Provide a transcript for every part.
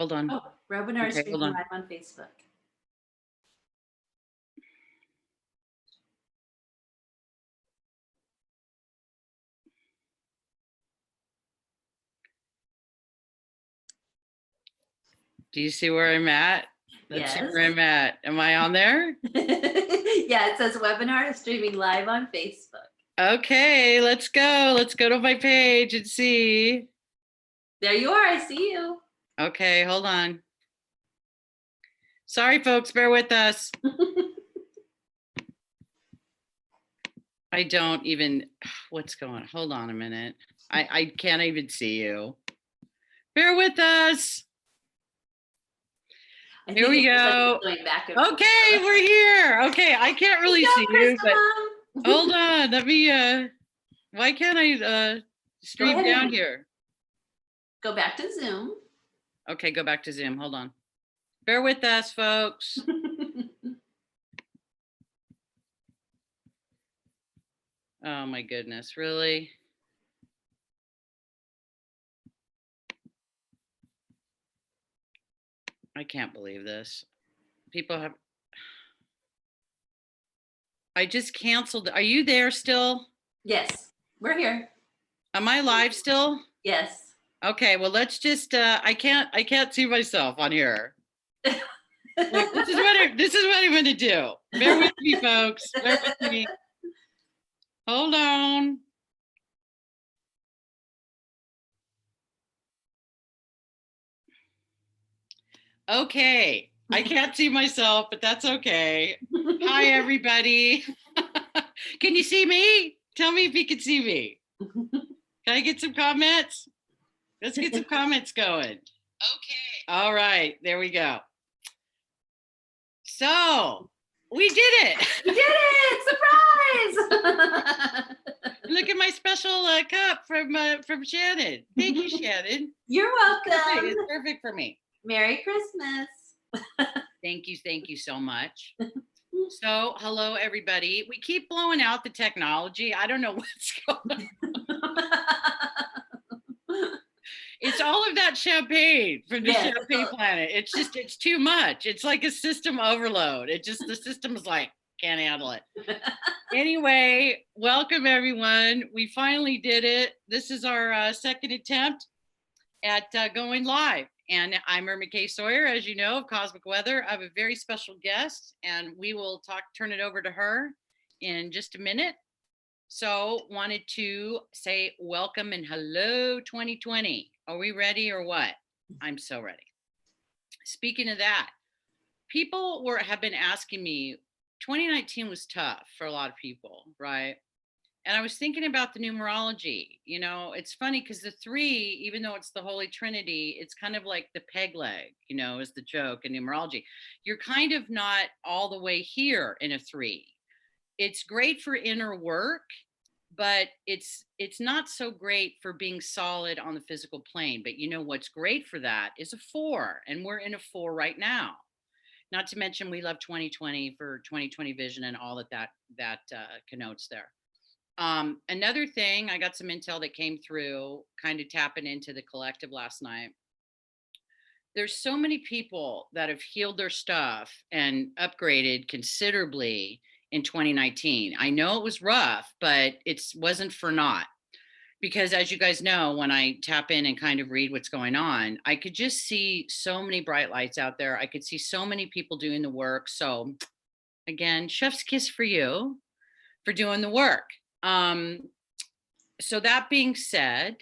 Hold on. Oh, webinar is Okay, hold streaming on. live on Facebook. Do you see where I'm at? Let's see Yes. where I'm at. Am I on there? Yeah, it says webinar is streaming live on Facebook. Okay, let's go. Let's go to my page and see. There you are. I see you. Okay, hold on. Sorry, folks, bear with us. I don't even, what's going on? Hold on a minute. I can't even see you. Bear with us. Here we go. Okay, we're here. Okay, I can't really see you, but hold on. Let me, why can't I stream down here? Go back to Zoom. Okay, go back to Zoom. Hold on. Bear with us, folks. Oh my goodness, really? I can't believe this. People have, I just canceled. Are you there still? Yes, we're here. Am I live still? Yes. Okay, well, let's just, I can't see myself on here. Look, this is what I'm gonna do. Bear with me, folks. Bear with me. Hold on. Okay, I can't see myself, but that's okay. Hi, everybody. Can you see me? Tell me if you can see me. Can I get some comments? Let's get some comments going. Okay. All right, there we go. So we did it. We did it! Surprise! Look at my special cup from Shannon. Thank you, Shannon. You're welcome. It's perfect for me. Merry Christmas. Thank you so much. So, hello everybody. We keep blowing out the technology. I don't know what's going on. It's all of that champagne from the Champagne Planet. It's just, it's too much. It's like a system overload. The system is like, can't handle it. Anyway, welcome everyone. We finally did it. This is our second attempt at going live. And I'm Irma K. Sawyer, as you know, of Cosmic Weather. I have a very special guest, and we will turn it over to her in just a minute. So wanted to say welcome and hello 2020. Are we ready or what? I'm so ready. Speaking of that, people have been asking me, 2019 was tough for a lot of people, right? And I was thinking about the numerology. You know, it's funny because the 3, even though it's the Holy Trinity, it's kind of like the peg leg, you know, is the joke in numerology. You're kind of not all the way here in a 3. It's great for inner work, but it's not so great for being solid on the physical plane. But you know what's great for that is a 4, and we're in a 4 right now. Not to mention we love 2020 for 2020 vision and all that connotes there. Another thing, I got some intel that came through, kind of tapping into the collective last night. There's so many people that have healed their stuff and upgraded considerably in 2019. I know it was rough, but it wasn't for naught. Because as you guys know, when I tap in and kind of read what's going on, I could just see so many bright lights out there. I could see so many people doing the work. So again, chef's kiss for you for doing the work. So that being said,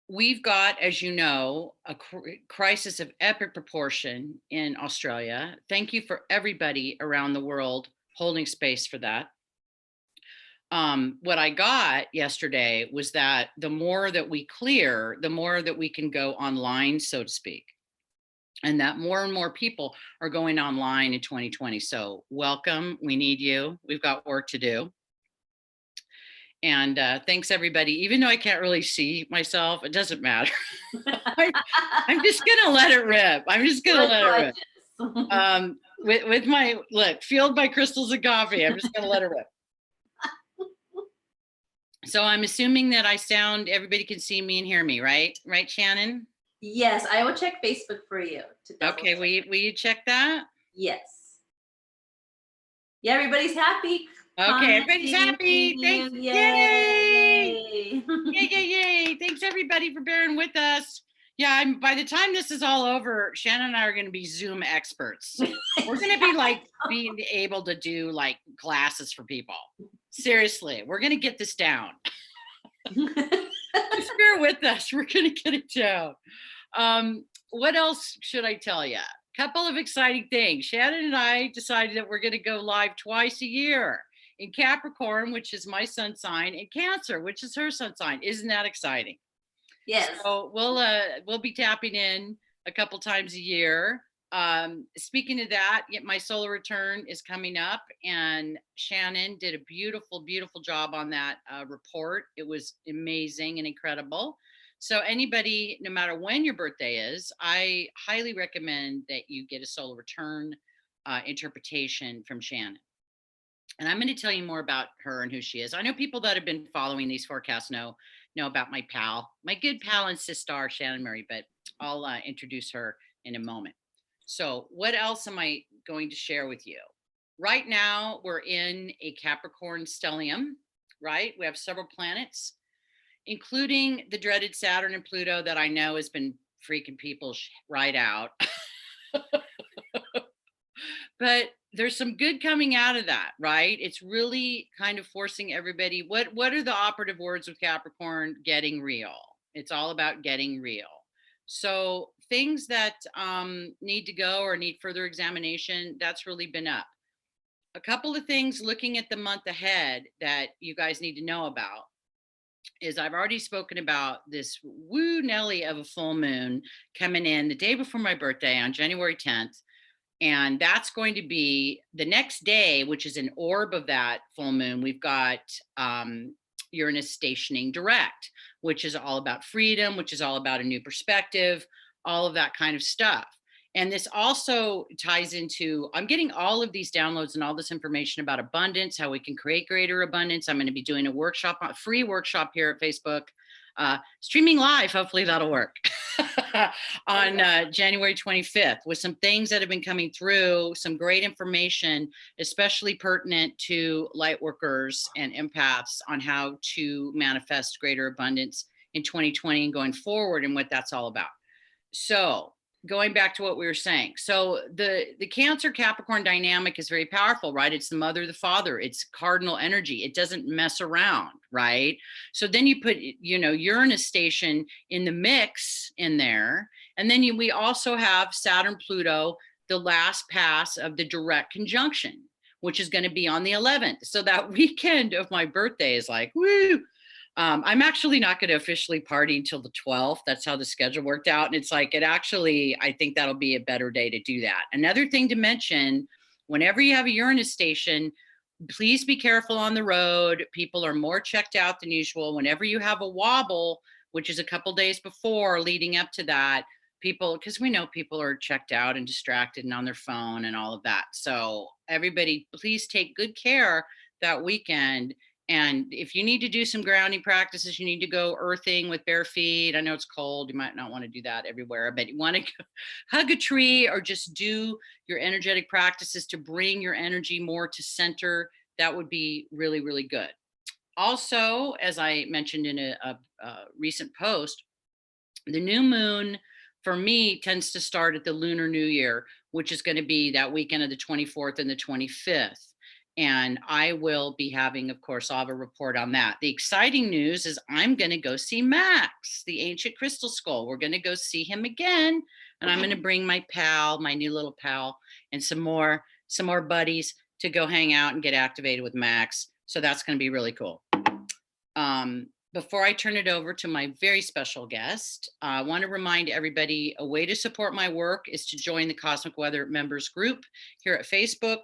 we've got, as you know, a crisis of epic proportion in Australia. Thank you for everybody around the world holding space for that. What I got yesterday was that the more that we clear, the more that we can go online, so to speak. And that more and more people are going online in 2020. So welcome, we need you. We've got work to do. And thanks everybody. Even though I can't really see myself, it doesn't matter. I'm just gonna let it rip. I'm just gonna let it rip. With my look, fueled by crystals and coffee, I'm just gonna let it rip. So I'm assuming that everybody can see me and hear me, right? Right, Shannon? Yes, I will check Facebook for you to double Okay, check. will you check that? Yes. Yeah, everybody's happy. Okay, everybody's Commenting, happy. Thanks. Yay! yay. Yay, yay, yay. Thanks everybody for bearing with us. Yeah, by the time this is all over, Shannon and I are going to be Zoom experts. We're going to be like being able to do like classes for people. Seriously, we're going to get this down. Just bear with us. We're going to get it down. What else should I tell you? Couple of exciting things. Shannon and I decided that we're going to go live twice a year in Capricorn, which is my sun sign, and Cancer, which is her sun sign. Isn't that exciting? Yes. So we'll be tapping in a couple times a year. Speaking of that, my solar return is coming up, and Shannon did a beautiful, beautiful job on that report. It was amazing and incredible. So anybody, no matter when your birthday is, I highly recommend that you get a solar return interpretation from Shannon. And I'm going to tell you more about her and who she is. I know people that have been following these forecasts know about my pal, my good pal and sister, Shannon Murray, but I'll introduce her in a moment. So what else am I going to share with you? Right now, we're in a Capricorn stellium, right? We have several planets, including the dreaded Saturn and Pluto that I know has been freaking people right out. But there's some good coming out of that, right? It's really kind of forcing everybody. What are the operative words with Capricorn? Getting real. It's all about getting real. So things that need to go or need further examination, that's really been up. A couple of things looking at the month ahead that you guys need to know about is I've already spoken about this woo Nelly of a full moon coming in the day before my birthday on January 10th. And that's going to be the next day, which is an orb of that full moon. We've got Uranus stationing direct, which is all about freedom, which is all about a new perspective, all of that kind of stuff. And this also ties into, I'm getting all of these downloads and all this information about abundance, how we can create greater abundance. I'm going to be doing a workshop, a free workshop here at Facebook, streaming live. Hopefully that'll work. On January 25th with some things that have been coming through, some great information, especially pertinent to light workers and empaths on how to manifest greater abundance in 2020 and going forward and what that's all about. So going back to what we were saying. So the Cancer Capricorn dynamic is very powerful, right? It's the mother, the father, it's cardinal energy. It doesn't mess around, right? So then you put, Uranus station in the mix in there. And then we also have Saturn, Pluto, the last pass of the direct conjunction, which is going to be on the 11th. So that weekend of my birthday is like, woo. I'm actually not going to officially party until the 12th. That's how the schedule worked out. And it's like, I think that'll be a better day to do that. Another thing to mention, whenever you have a Uranus station, please be careful on the road. People are more checked out than usual. Whenever you have a wobble, which is a couple days before leading up to that, because we know people are checked out and distracted and on their phone and all of that. So everybody, please take good care that weekend. And if you need to do some grounding practices, you need to go earthing with bare feet. I know it's cold. You might not want to do that everywhere, but you want to hug a tree or just do your energetic practices to bring your energy more to center. That would be really, really good. Also, as I mentioned in a recent post, the new moon for me tends to start at the Lunar New Year, which is going to be that weekend of the 24th and the 25th. And I will be having, of course, I'll have a report on that. The exciting news is I'm going to go see Max, the ancient crystal skull. We're going to go see him again. And I'm going to bring my pal, my new little pal, and some more buddies to go hang out and get activated with Max. So that's going to be really cool. Before I turn it over to my very special guest, I want to remind everybody a way to support my work is to join the Cosmic Weather members group here at Facebook.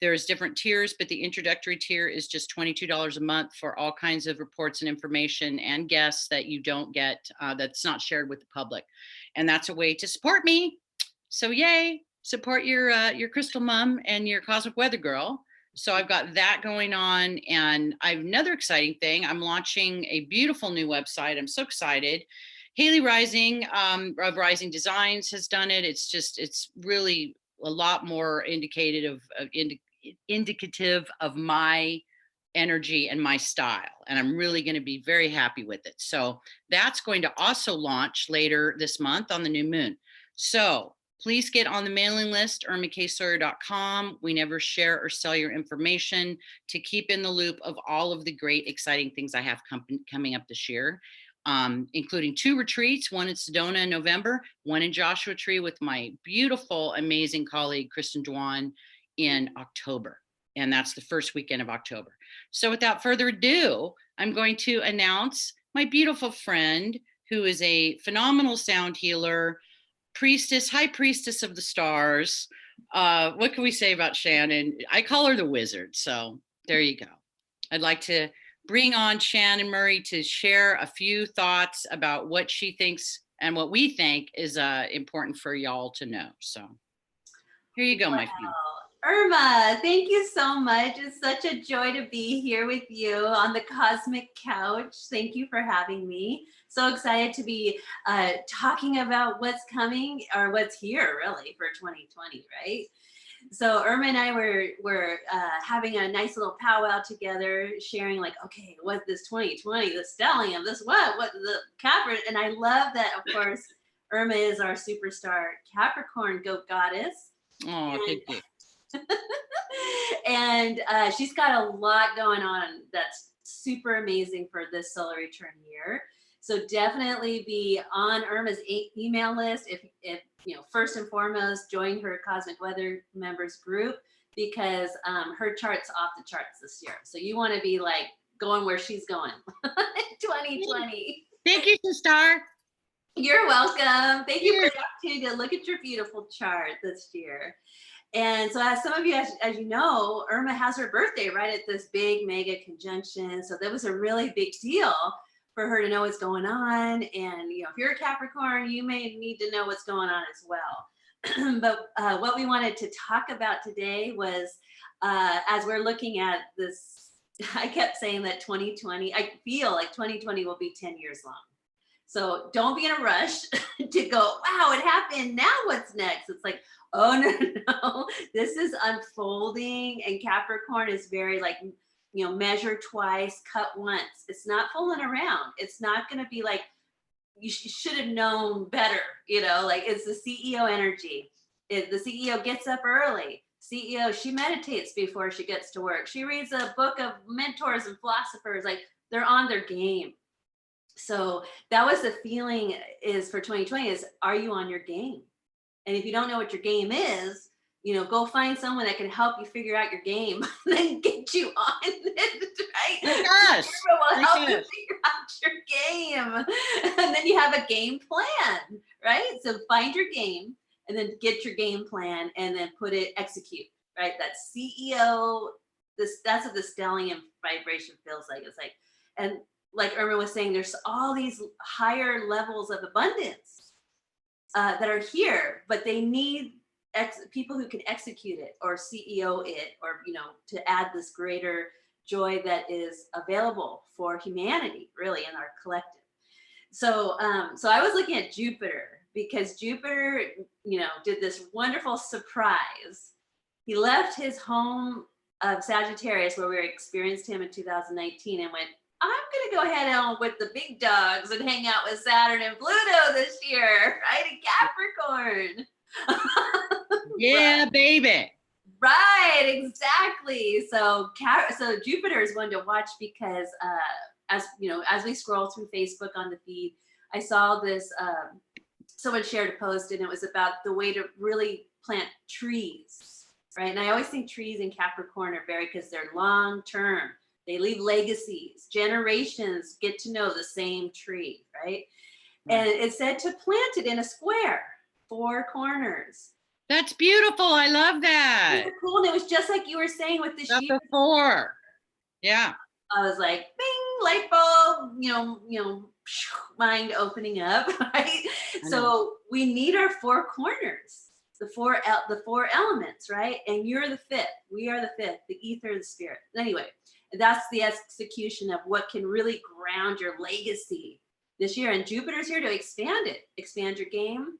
There's different tiers, but the introductory tier is just $22 a month for all kinds of reports and information and guests that you don't get, that's not shared with the public. And that's a way to support me. So yay, support your crystal mom and your cosmic weather girl. So I've got that going on. And I have another exciting thing. I'm launching a beautiful new website. I'm so excited. Haley Rising of Rising Designs has done it. It's really a lot more indicative of my energy and my style. And I'm really going to be very happy with it. So that's going to also launch later this month on the new moon. So please get on the mailing list, irmakSawyer.com. We never share or sell your information, to keep in the loop of all of the great, exciting things I have coming up this year, including 2 retreats, one in Sedona in November, one in Joshua Tree with my beautiful, amazing colleague, Kristen Dwan, in October. And that's the first weekend of October. So without further ado, I'm going to announce my beautiful friend, who is a phenomenal sound healer, priestess, high priestess of the stars. What can we say about Shannon? I call her the wizard. So there you go. I'd like to bring on Shannon Murray to share a few thoughts about what she thinks and what we think is important for y'all to know. So here you go, my friend. Irma, thank you so much. It's such a joy to be here with you on the Cosmic Couch. Thank you for having me. So excited to be talking about what's coming, or what's here really for 2020, right? So Irma and I were having a nice little powwow together, sharing like, okay, what this 2020, the stellium, this what the Capricorn, and I love that, of course, Irma is our superstar Capricorn goat goddess. Oh, thank you. And she's got a lot going on that's super amazing for this solar return year. So definitely be on Irma's email list. If you know, first and foremost, join her Cosmic Weather members group, because her chart's off the charts this year. So you want to be like going where she's going in 2020. Thank you, sister. You're welcome. Thank you for the opportunity to look at your beautiful chart this year. And so as some of you, as you know, Irma has her birthday right at this big mega conjunction. So that was a really big deal for her to know what's going on. And, you know, if you're a Capricorn, you may need to know what's going on as well. But what we wanted to talk about today was, as we're looking at this, I kept saying that 2020, I feel like 2020 will be 10 years long. So don't be in a rush to go, wow, it happened. Now what's next? It's like, oh, no. This is unfolding. And Capricorn is very like, you know, measure twice, cut once. It's not fooling around. It's not going to be like, you should have known better. You know, like it's the CEO energy. The CEO gets up early. CEO, she meditates before she gets to work. She reads a book of mentors and philosophers. Like they're on their game. So that was the feeling is for 2020 is, are you on your game? And if you don't know what your game is, you know, go find someone that can help you figure out your game and then get you on it, right? Yes. Will help you figure out your game. And then you have a game plan, right? So find your game and then get your game plan and then execute, right? That CEO, that's what the stellium vibration feels like. It's like, and like Irma was saying, there's all these higher levels of abundance that are here, but they need people who can execute it or CEO it, or, you know, to add this greater joy that is available for humanity, really, in our collective. So, so I was looking at Jupiter, because Jupiter, you know, did this wonderful surprise. He left his home of Sagittarius, where we experienced him in 2019, and went, I'm going to go ahead on with the big dogs and hang out with Saturn and Pluto this year, right? In Capricorn. Yeah, baby. Right, exactly. So Jupiter is one to watch, because as you know, as we scroll through Facebook on the feed, I saw this, someone shared a post, and it was about the way to really plant trees, right? And I always think trees in Capricorn are very, because they're long term. They leave legacies. Generations get to know the same tree, right? And it said to plant it in a square, 4 corners. That's beautiful. I love that. Super cool. And it was just like you were saying with the sheep. Before. Yeah. I was like, bing, light bulb, you know, mind opening up, right? So we need our 4 corners, the four elements, right? And you're the 5th. We are the 5th, the ether, the spirit. Anyway, that's the execution of what can really ground your legacy this year. And Jupiter's here to expand it, expand your game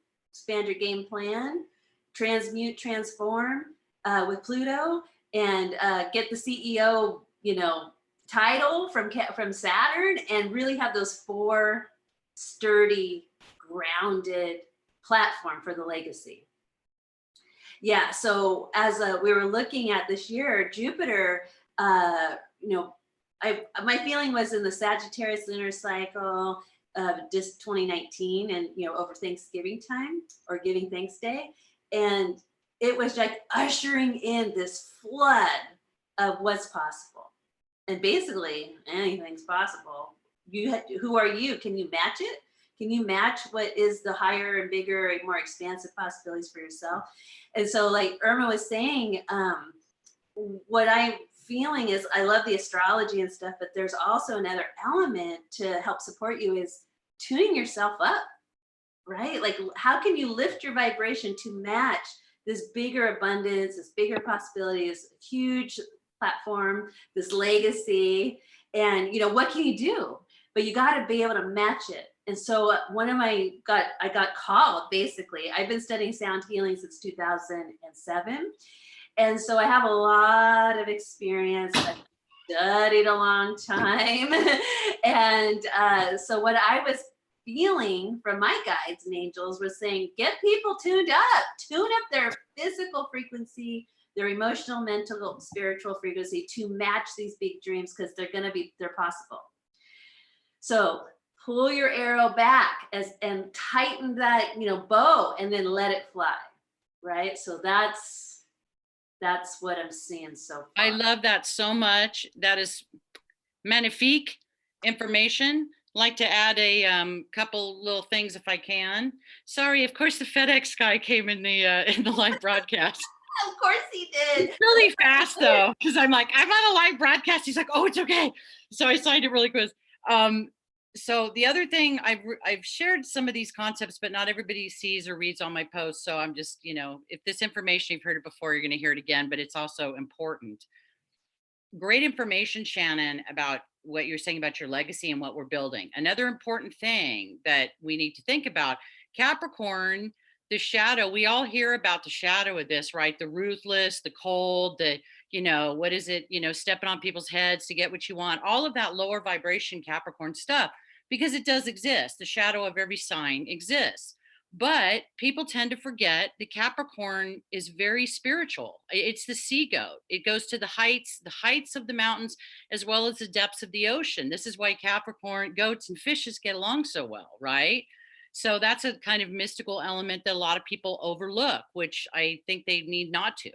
plan, transmute, transform with Pluto, and get the CEO, title from Saturn, and really have those 4 sturdy, grounded platform for the legacy. Yeah. So as we were looking at this year, Jupiter, my feeling was in the Sagittarius lunar cycle of just 2019, and over Thanksgiving time or Giving Thanks Day, and it was like ushering in this flood of what's possible, and basically anything's possible. Who are you? Can you match it? Can you match what is the higher and bigger and more expansive possibilities for yourself? And so, like Irma was saying, what I'm feeling is I love the astrology and stuff, but there's also another element to help support you is tuning yourself up, right? Like, how can you lift your vibration to match this bigger abundance, this bigger possibility, this huge platform, this legacy? And, what can you do? But you got to be able to match it. And so I got called, basically. I've been studying sound healing since 2007. And so I have a lot of experience. I've studied a long time. And so what I was feeling from my guides and angels was saying, get people tuned up, tune up their physical frequency, their emotional, mental, spiritual frequency to match these big dreams, because they're possible. So pull your arrow back and tighten that, bow, and then let it fly. Right. So that's what I'm seeing so far. I love that so much. That is magnifique information. Like to add a couple little things if I can. Sorry, of course the FedEx guy came in the live broadcast. Of course he did. Really fast though, because I'm like, I'm on a live broadcast. He's like, oh, it's okay. So I signed it really quick. So the other thing, I've shared some of these concepts, but not everybody sees or reads all my posts. So I'm just, if this information, you've heard it before, you're going to hear it again, but it's also important. Great information, Shannon, about what you're saying about your legacy and what we're building. Another important thing that we need to think about, Capricorn, the shadow, we all hear about the shadow of this, right? The ruthless, the cold, the, what is it, stepping on people's heads to get what you want, all of that lower vibration Capricorn stuff, because it does exist. The shadow of every sign exists. But people tend to forget the Capricorn is very spiritual. It's the sea goat. It goes to the heights of the mountains, as well as the depths of the ocean. This is why Capricorn, goats and fishes get along so well, right? So that's a kind of mystical element that a lot of people overlook, which I think they need not to.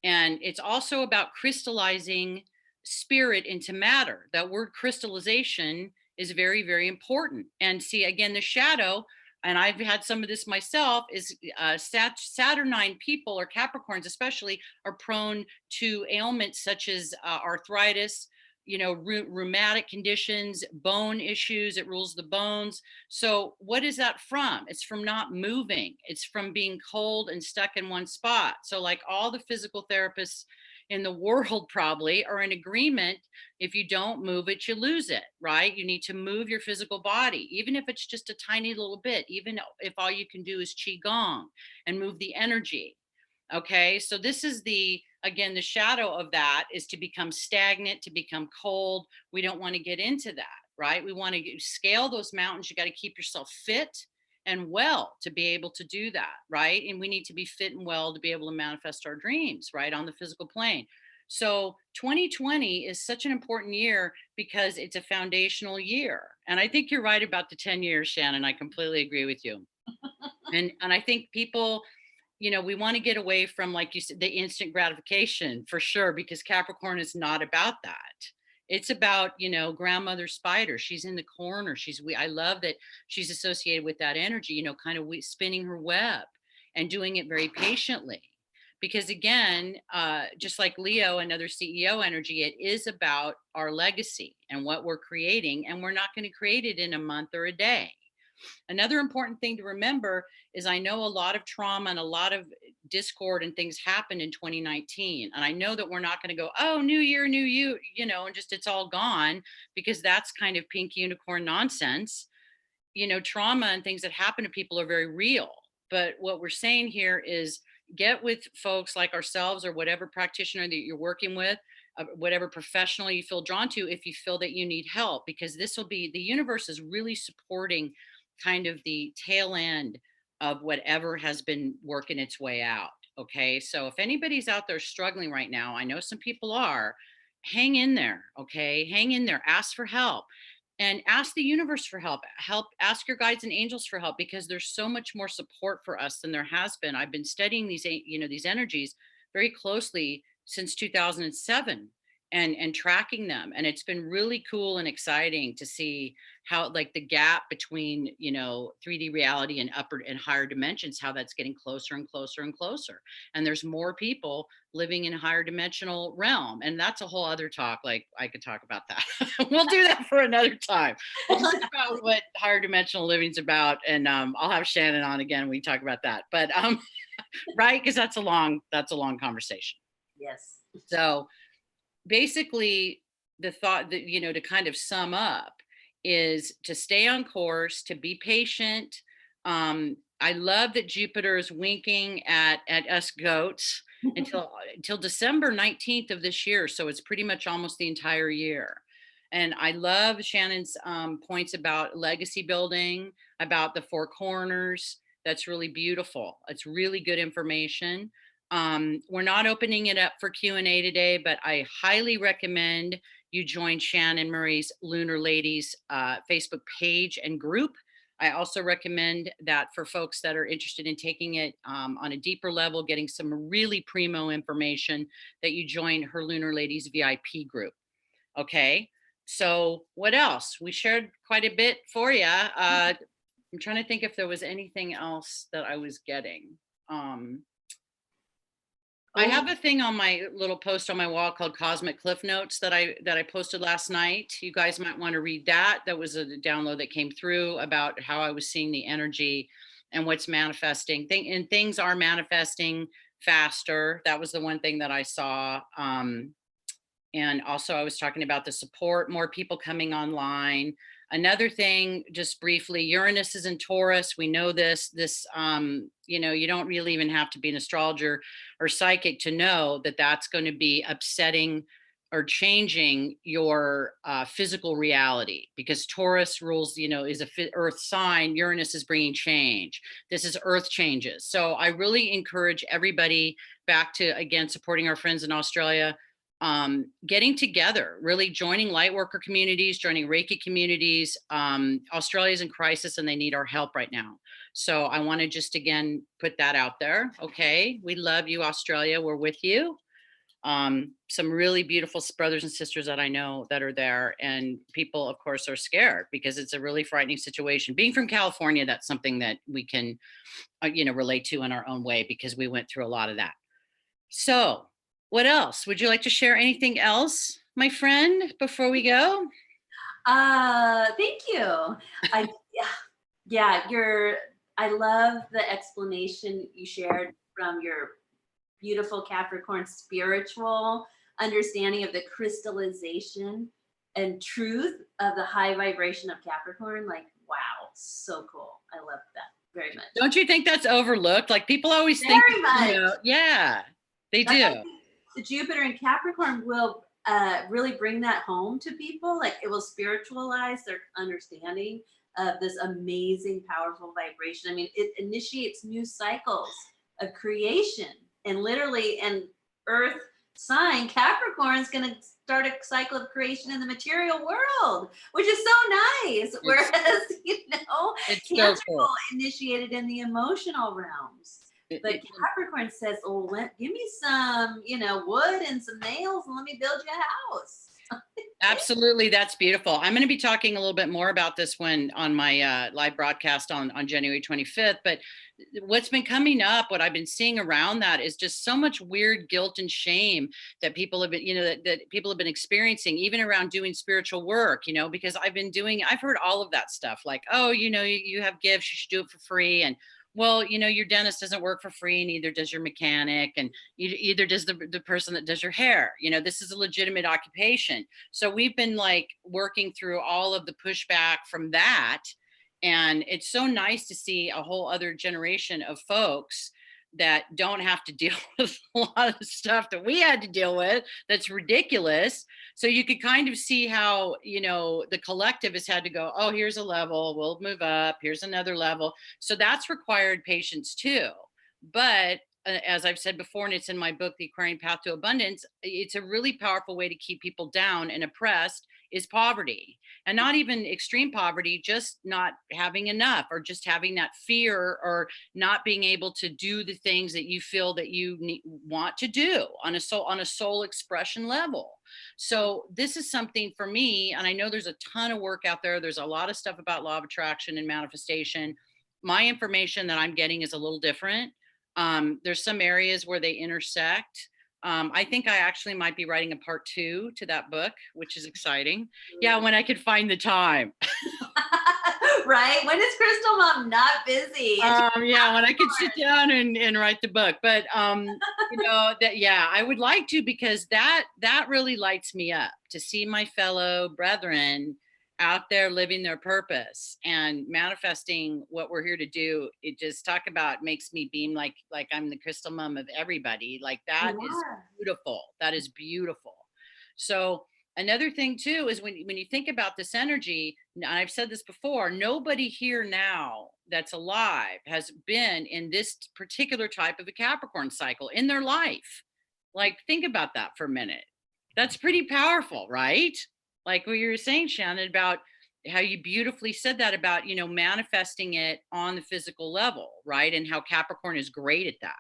And it's also about crystallizing spirit into matter. That word crystallization is very, very important. And see, again, the shadow, and I've had some of this myself, is Saturnine people, or Capricorns especially, are prone to ailments such as arthritis, rheumatic conditions, bone issues. It rules the bones. So what is that from? It's from not moving. It's from being cold and stuck in one spot. So like all the physical therapists in the world probably are in agreement. If you don't move it, you lose it, right? You need to move your physical body, even if it's just a tiny little bit, even if all you can do is qigong and move the energy. Okay. So this is again, the shadow of that is to become stagnant, to become cold. We don't want to get into that, right? We want to scale those mountains. You got to keep yourself fit and well to be able to do that, right? And we need to be fit and well to be able to manifest our dreams, right, on the physical plane. So 2020 is such an important year because it's a foundational year. And I think you're right about the 10 years, Shannon. I completely agree with you. And I think people, we want to get away from, like you said, the instant gratification for sure, because Capricorn is not about that. It's about, grandmother spider. She's in the corner. I love that she's associated with that energy, kind of spinning her web and doing it very patiently. Because again, just like Leo, another CEO energy, it is about our legacy and what we're creating. And we're not going to create it in a month or a day. Another important thing to remember is I know a lot of trauma and a lot of discord and things happened in 2019. And I know that we're not going to go, oh, new year, new you, and just it's all gone, because that's kind of pink unicorn nonsense. trauma and things that happen to people are very real. But what we're saying here is get with folks like ourselves or whatever practitioner that you're working with, whatever professional you feel drawn to, if you feel that you need help, because this will be, the universe is really supporting kind of the tail end of whatever has been working its way out. Okay. So if anybody's out there struggling right now, I know some people are, hang in there. Okay. Hang in there, ask for help, and ask the universe for help, ask your guides and angels for help, because there's so much more support for us than there has been. I've been studying these energies very closely since 2007, and tracking them, and it's been really cool and exciting to see how, like, the gap between 3D reality and upper and higher dimensions, how that's getting closer and closer and closer, and there's more people living in a higher dimensional realm, and that's a whole other talk. Like, I could talk about that. We'll do that for another time. We'll talk about what higher dimensional living's about, and I'll have Shannon on again. We talk about that, but right, because that's a long conversation. Yes. So basically, the thought that, to kind of sum up, is to stay on course, to be patient. I love that Jupiter is winking at us goats until December 19th of this year. So it's pretty much almost the entire year. And I love Shannon's points about legacy building, about the four corners. That's really beautiful. It's really good information. We're not opening it up for Q&A today, but I highly recommend you join Shannon Murray's Lunar Ladies Facebook page and group. I also recommend that for folks that are interested in taking it on a deeper level, getting some really primo information, that you join her Lunar Ladies VIP group. Okay, so what else? We shared quite a bit for you. I'm trying to think if there was anything else that I was getting. I have a thing on my little post on my wall called Cosmic Cliff Notes that I posted last night. You guys might want to read that. That was a download that came through about how I was seeing the energy and what's manifesting. And things are manifesting faster. That was the one thing that I saw. And also I was talking about the support, more people coming online. Another thing, just briefly, Uranus is in Taurus. We know this, you don't really even have to be an astrologer or psychic to know that that's going to be upsetting or changing your physical reality, because Taurus rules, is a earth sign. Uranus is bringing change. This is earth changes. So I really encourage everybody, back to, again, supporting our friends in Australia, getting together, really joining light worker communities, joining Reiki communities. Australia's in crisis and they need our help right now. So I want to just, again, put that out there. Okay. We love you, Australia. We're with you. Some really beautiful brothers and sisters that I know that are there, and people, of course, are scared because it's a really frightening situation. Being from California, that's something that we can, relate to in our own way, because we went through a lot of that. So what else? Would you like to share anything else, my friend, before we go? Thank you. I love the explanation you shared from your beautiful Capricorn spiritual understanding of the crystallization and truth of the high vibration of Capricorn. Like, wow, so cool. I love that very much. Don't you think that's overlooked? Like, people always think, yeah, they do. The Jupiter in Capricorn will really bring that home to people. Like, it will spiritualize their understanding of this amazing, powerful vibration. I mean, it initiates new cycles of creation, and literally an earth sign, Capricorn, is going to start a cycle of creation in the material world, which is so nice. Whereas, Cancer will initiate it in the emotional realms. But Capricorn says, "Oh, give me some, wood and some nails, and let me build you a house." Absolutely, that's beautiful. I'm going to be talking a little bit more about this on my live broadcast on January 25th. But what's been coming up, what I've been seeing around that, is just so much weird guilt and shame that people have been, that people have been experiencing, even around doing spiritual work. Because I've heard all of that stuff, like, oh, you have gifts, you should do it for free, and, well, your dentist doesn't work for free, neither does your mechanic, and either does the person that does your hair. This is a legitimate occupation. So we've been, like, working through all of the pushback from that, And it's so nice to see a whole other generation of folks that don't have to deal with a lot of the stuff that we had to deal with. That's ridiculous. So you could kind of see how, the collective has had to go, oh, here's a level, we'll move up, here's another level. So that's required patience too. But as I've said before, and it's in my book, The Aquarian Path to Abundance, it's a really powerful way to keep people down and oppressed is poverty. And not even extreme poverty, just not having enough, or just having that fear, or not being able to do the things that you feel that you want to do on a soul expression level. So this is something for me, and I know there's a ton of work out there. There's a lot of stuff about law of attraction and manifestation. My information that I'm getting is a little different. There's some areas where they intersect. I think I actually might be writing a part 2 to that book, which is exciting. Yeah, when I could find the time. Right? When is Crystal Mom not busy? Yeah, when I could sit down and write the book. But I would like to, because that really lights me up to see my fellow brethren out there living their purpose and manifesting what we're here to do. It just talk about makes me beam like I'm the crystal mom of everybody. Like that is beautiful. That is beautiful. So another thing too is when you think about this energy, and I've said this before, nobody here now that's alive has been in this particular type of a Capricorn cycle in their life. Like, think about that for a minute. That's pretty powerful, right? Like what you were saying, Shannon, about how you beautifully said that about, manifesting it on the physical level, right? And how Capricorn is great at that.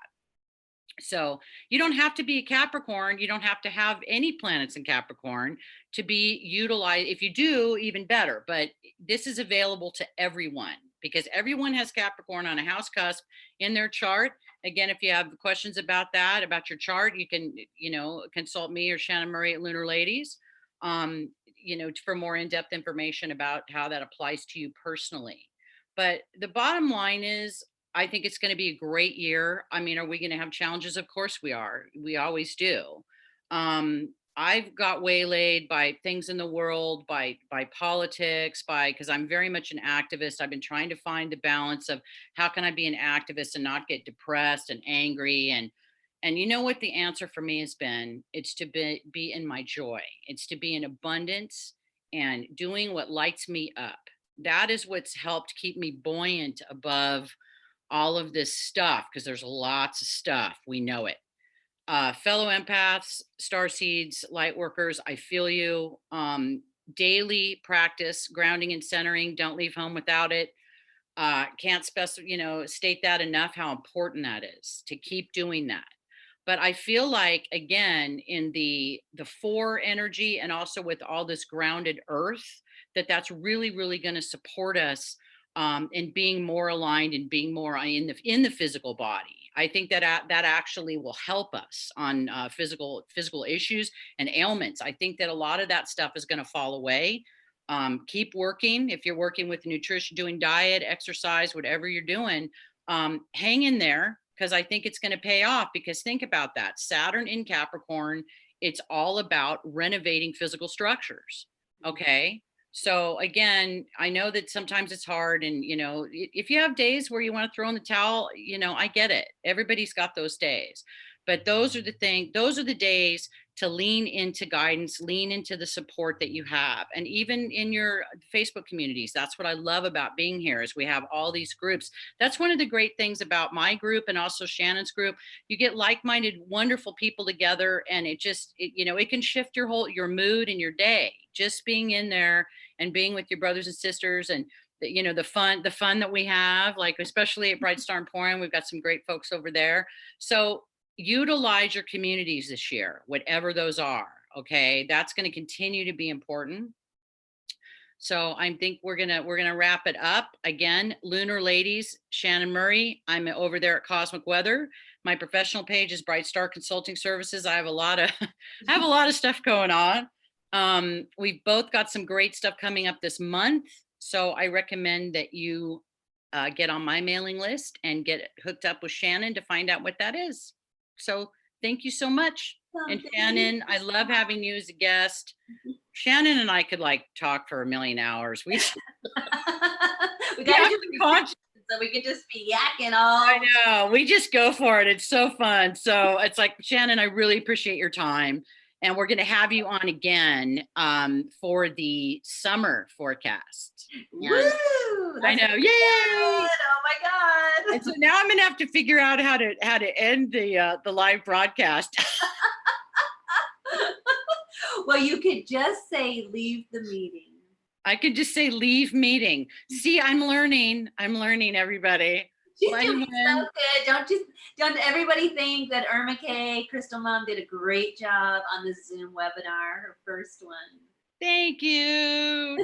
So you don't have to be a Capricorn. You don't have to have any planets in Capricorn to be utilized. If you do, even better. But this is available to everyone, because everyone has Capricorn on a house cusp in their chart. Again, if you have questions about that, about your chart, you can, consult me or Shannon Murray at Lunar Ladies, for more in-depth information about how that applies to you personally. But the bottom line is, I think it's going to be a great year. I mean, are we going to have challenges? Of course we are. We always do. I've got waylaid by things in the world, by politics, because I'm very much an activist. I've been trying to find the balance of how can I be an activist and not get depressed and angry. And you know what the answer for me has been? It's to be in my joy. It's to be in abundance and doing what lights me up. That is what's helped keep me buoyant above all of this stuff, because there's lots of stuff. We know it. Fellow empaths, star seeds, light workers, I feel you. Daily practice, grounding and centering. Don't leave home without it. Can't state that enough, how important that is to keep doing that. But I feel like, again, in the 4 energy, and also with all this grounded earth, that's really, really going to support us in being more aligned and being more in the physical body. I think that actually will help us on physical issues and ailments. I think that a lot of that stuff is going to fall away. Keep working. If you're working with nutrition, doing diet, exercise, whatever you're doing, hang in there, because I think it's going to pay off. Because think about that. Saturn in Capricorn, it's all about renovating physical structures. Okay. So again, I know that sometimes it's hard, and if you have days where you want to throw in the towel, I get it. Everybody's got those days. But those are the days to lean into guidance, lean into the support that you have. And even in your Facebook communities, that's what I love about being here, is we have all these groups. That's one of the great things about my group and also Shannon's group. You get like-minded, wonderful people together, and it can shift your mood and your day, just being in there and being with your brothers and sisters, and the fun that we have, like especially at Bright Star Emporium, we've got some great folks over there. So utilize your communities this year, whatever those are. Okay, that's going to continue to be important. So I think we're gonna wrap it up. Again, Lunar Ladies, Shannon Murray. I'm over there at Cosmic Weather. My professional page is Bright Star Consulting Services. I have a lot of stuff going on. We've both got some great stuff coming up this month. So I recommend that you get on my mailing list and get hooked up with Shannon to find out what that is. So thank you so much. And Shannon, I love having you as a guest. Shannon and I could talk for a million hours. We got to do conscious. so we could just be yakking all. I know. We just go for it. It's so fun. So it's like, Shannon, I really appreciate your time. And we're going to have you on again for the summer forecast. Woo! I know. Yay! Oh my God. And so now I'm going to have to figure out how to end the live broadcast. Well, you could just say leave the meeting. I could just say leave meeting. See, I'm learning, everybody. She's doing so good. Don't everybody think that Irma K, Crystal Mom, did a great job on the Zoom webinar, her first one. Thank you.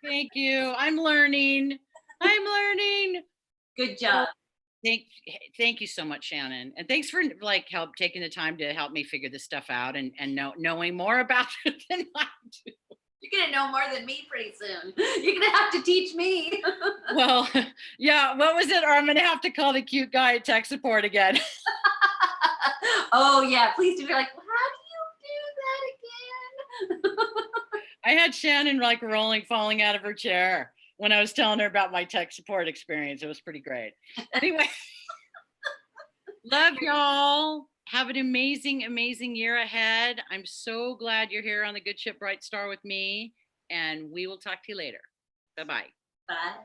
Thank you. I'm learning. Good job. Thank you so much, Shannon. And thanks for taking the time to help me figure this stuff out and knowing more about it than I do. You're going to know more than me pretty soon. You're going to have to teach me. Well, yeah. What was it? Or I'm going to have to call the cute guy at tech support again. Oh, yeah. Please do. Be like, well, how do you do that again? I had Shannon falling out of her chair when I was telling her about my tech support experience. It was pretty great. Anyway, love y'all. Have an amazing, amazing year ahead. I'm so glad you're here on the Good Ship Bright Star with me, and we will talk to you later. Bye-bye. Bye.